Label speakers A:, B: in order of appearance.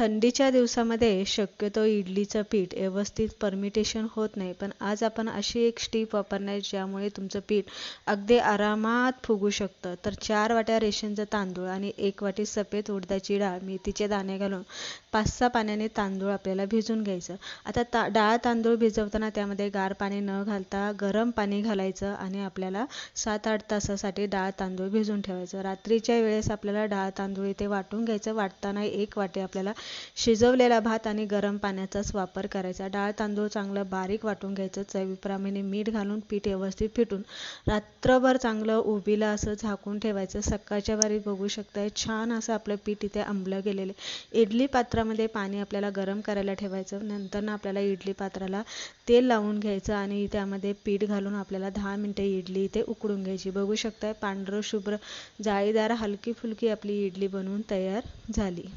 A: थंडीच्या दिवसामध्ये शक्यतो इडलीचं पीठ व्यवस्थित परमिटेशन होत नाही, पण आज आपण अशी एक स्टीप वापरणार आहे ज्यामुळे तुमचं पीठ अगदी आरामात फुगू शकतं. तर 4 वाट्या रेशनचा तांदूळ आणि 1 वाटी सफेद उडदाची डाळ, मेथीचे दाणे घालून 5-6 पाण्याने तांदूळ आपल्याला भिजून घ्यायचं. आता डाळ तांदूळ भिजवताना त्यामध्ये गार पाणी न घालता गरम पाणी घालायचं आणि आपल्याला 7-8 तासासाठी डाळ तांदूळ भिजून ठेवायचं. रात्रीच्या वेळेस आपल्याला डाळ तांदूळ इथे वाटून घ्यायचं. वाटताना 1 वाटी आपल्याला शिजवलेला भात आणि गरम पाण्याचाच वापर करायचा. डाळ तांदूळ चांगलं बारीक वाटून घ्यायचं. चवीप्रमाणे मीठ घालून पीठ व्यवस्थित फिटून रात्रभर चांगलं उबीला असं झाकून ठेवायचं. सकाळच्या वारी बघू शकताय छान असं आपलं पीठ इथे आंबलं गेलेलं आहे. इडली पात्रामध्ये पाणी आपल्याला गरम करायला ठेवायचं. नंतर आपल्याला इडली पात्राला तेल लावून घ्यायचं आणि त्यामध्ये पीठ घालून आपल्याला 10 मिनिटे इडली इथे उकडून घ्यायची. बघू शकताय पांढरं शुभ्र जाळीदार हलकी फुलकी आपली इडली बनवून तयार झाली.